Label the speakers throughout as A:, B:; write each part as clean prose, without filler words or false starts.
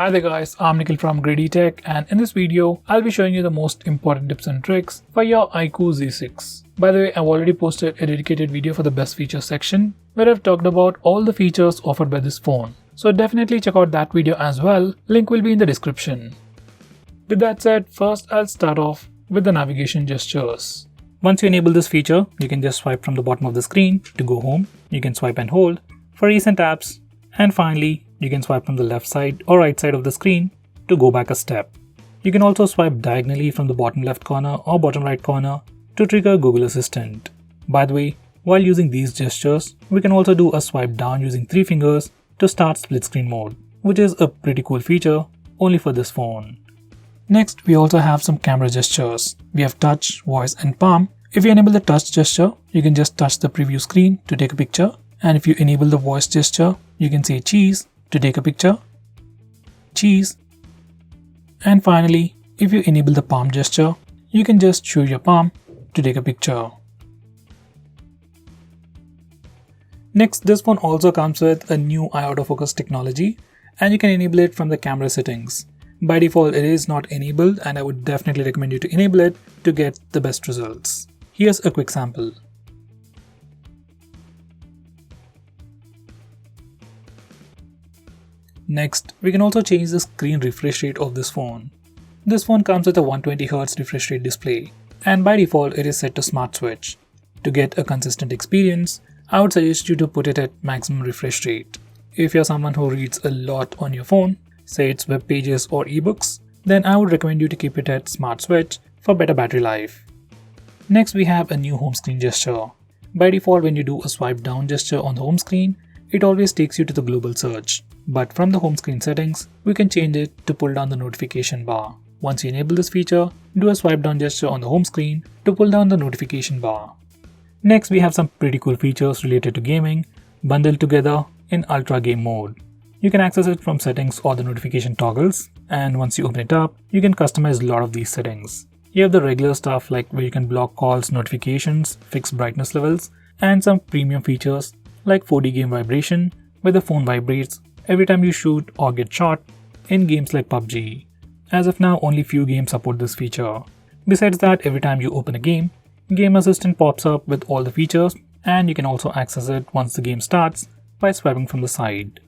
A: Hi there guys, I'm Nikhil from GreedyTech, and in this video, I'll be showing you the most important tips and tricks for your iQOO Z6. By the way, I've already posted a dedicated video for the best features section where I've talked about all the features offered by this phone. So definitely check out that video as well, link will be in the description. With that said, first I'll start off with the navigation gestures. Once you enable this feature, you can just swipe from the bottom of the screen to go home, you can swipe and hold for recent apps, and finally, you can swipe from the left side or right side of the screen to go back a step. You can also swipe diagonally from the bottom left corner or bottom right corner to trigger Google Assistant. By the way, while using these gestures, we can also do a swipe down using 3 fingers to start split screen mode, which is a pretty cool feature only for this phone. Next, we also have some camera gestures. We have touch, voice and palm. If you enable the touch gesture, you can just touch the preview screen to take a picture. And if you enable the voice gesture, you can say cheese to take a picture, cheese. And finally, if you enable the palm gesture, you can just show your palm to take a picture. Next, this phone also comes with a new autofocus technology, and you can enable it from the camera settings. By default, it is not enabled, and I would definitely recommend you to enable it to get the best results. Here's a quick sample. Next, we can also change the screen refresh rate of this phone. This phone comes with a 120Hz refresh rate display, and by default it is set to smart switch. To get a consistent experience, I would suggest you to put it at maximum refresh rate. If you're someone who reads a lot on your phone, say it's web pages or ebooks, then I would recommend you to keep it at smart switch for better battery life. Next, we have a new home screen gesture. By default, when you do a swipe down gesture on the home screen, it always takes you to the global search. But from the home screen settings, we can change it to pull down the notification bar. Once you enable this feature, do a swipe down gesture on the home screen to pull down the notification bar. Next, we have some pretty cool features related to gaming, bundled together in Ultra Game mode. You can access it from settings or the notification toggles, and once you open it up, you can customize a lot of these settings. You have the regular stuff like where you can block calls, notifications, fix brightness levels, and some premium features like 4D game vibration, where the phone vibrates every time you shoot or get shot in games like PUBG. As of now, only few games support this feature. Besides that, every time you open a game, Game Assistant pops up with all the features, and you can also access it once the game starts by swiping from the side.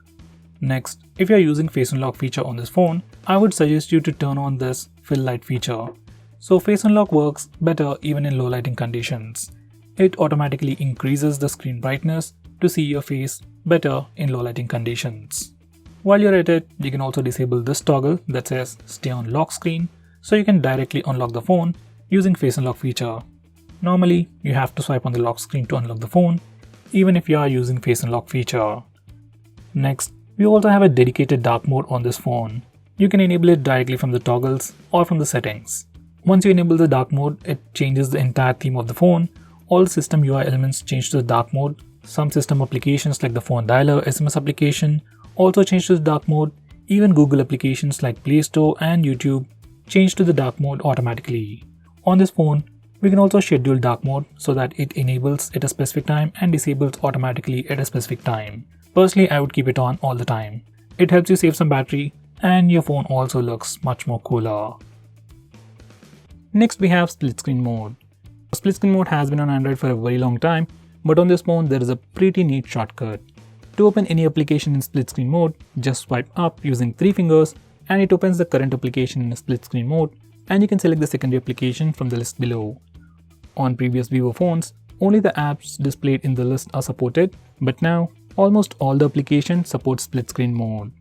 A: Next, if you are using Face Unlock feature on this phone, I would suggest you to turn on this fill light feature. So Face Unlock works better even in low lighting conditions. It automatically increases the screen brightness to see your face better in low lighting conditions. While you're at it, you can also disable this toggle that says stay on lock screen, so you can directly unlock the phone using Face Unlock feature. Normally, you have to swipe on the lock screen to unlock the phone, even if you are using Face Unlock feature. Next, we also have a dedicated dark mode on this phone. You can enable it directly from the toggles or from the settings. Once you enable the dark mode, it changes the entire theme of the phone. All system UI elements change to the dark mode. Some system applications like the phone dialer SMS application also change to the dark mode. Even Google applications like Play Store and YouTube change to the dark mode automatically. On this phone, we can also schedule dark mode so that it enables at a specific time and disables automatically at a specific time. Personally, I would keep it on all the time. It helps you save some battery, and your phone also looks much more cooler. Next, we have split screen mode. Split screen mode has been on Android for a very long time, but on this phone there is a pretty neat shortcut. To open any application in split screen mode, just swipe up using 3 fingers and it opens the current application in split screen mode, and you can select the secondary application from the list below. On previous Vivo phones, only the apps displayed in the list are supported, but now almost all the applications support split screen mode.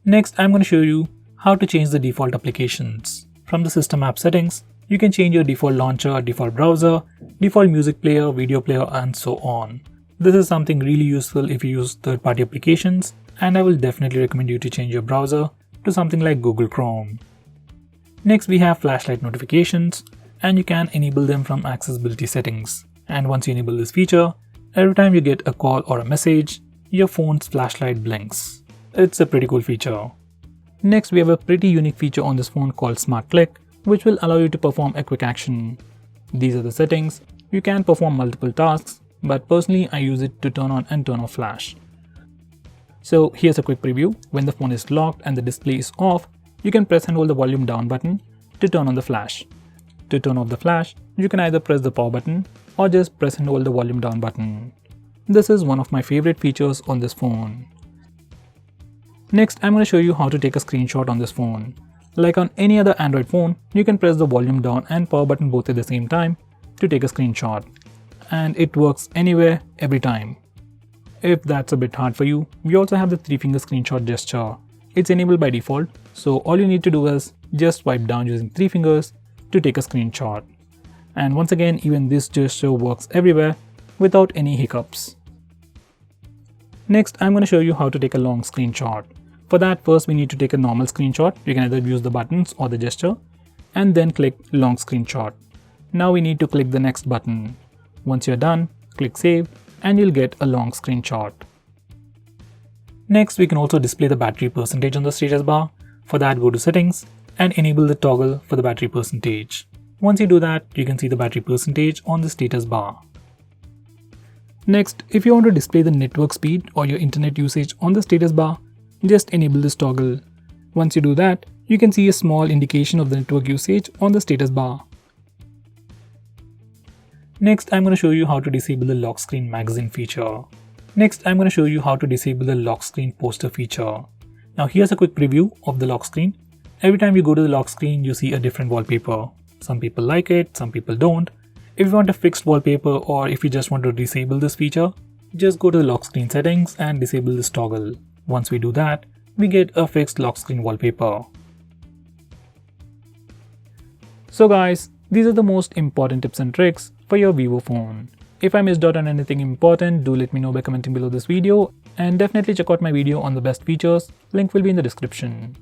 A: Next, I'm going to show you how to change the default applications. From the system app settings, you can change your default launcher, default browser, default music player, video player, and so on. This is something really useful if you use third-party applications, and I will definitely recommend you to change your browser to something like Google Chrome. Next, we have flashlight notifications, and you can enable them from accessibility settings. And once you enable this feature, every time you get a call or a message, your phone's flashlight blinks. It's a pretty cool feature. Next, we have a pretty unique feature on this phone called Smart Click, which will allow you to perform a quick action. These are the settings. You can perform multiple tasks, but personally I use it to turn on and turn off flash. So here's a quick preview. When the phone is locked and the display is off, you can press and hold the volume down button to turn on the flash. To turn off the flash, you can either press the power button or just press and hold the volume down button. This is one of my favorite features on this phone. Next, I'm going to show you how to take a screenshot on this phone. Like on any other Android phone, you can press the volume down and power button both at the same time to take a screenshot. And it works anywhere, every time. If that's a bit hard for you, we also have the 3-finger screenshot gesture. It's enabled by default, so all you need to do is just swipe down using 3 fingers to take a screenshot. And once again, even this gesture works everywhere without any hiccups. Next, I'm going to show you how to take a long screenshot. For that, first we need to take a normal screenshot. You can either use the buttons or the gesture, and then click long screenshot. Now we need to click the next button. Once you're done, click save and you'll get a long screenshot. Next, we can also display the battery percentage on the status bar. For that, go to settings and enable the toggle for the battery percentage. Once you do that, you can see the battery percentage on the status bar. Next, if you want to display the network speed or your internet usage on the status bar, just enable this toggle. Once you do that, you can see a small indication of the network usage on the status bar. Next, I'm going to show you how to disable the lock screen magazine feature. Next, I'm going to show you how to disable the lock screen poster feature. Now here's a quick preview of the lock screen. Every time you go to the lock screen, you see a different wallpaper. Some people like it, some people don't. If you want a fixed wallpaper or if you just want to disable this feature, just go to the lock screen settings and disable this toggle. Once we do that, we get a fixed lock screen wallpaper. So guys, these are the most important tips and tricks for your Vivo phone. If I missed out on anything important, do let me know by commenting below this video, and definitely check out my video on the best features. Link will be in the description.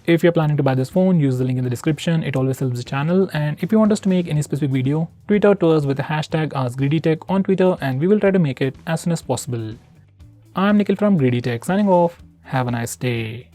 A: If you're planning to buy this phone, use the link in the description. It always helps the channel. And if you want us to make any specific video, tweet out to us with the hashtag #GreedyTech on Twitter and we will try to make it as soon as possible. I'm Nikhil from GreedyTech signing off. Have a nice day.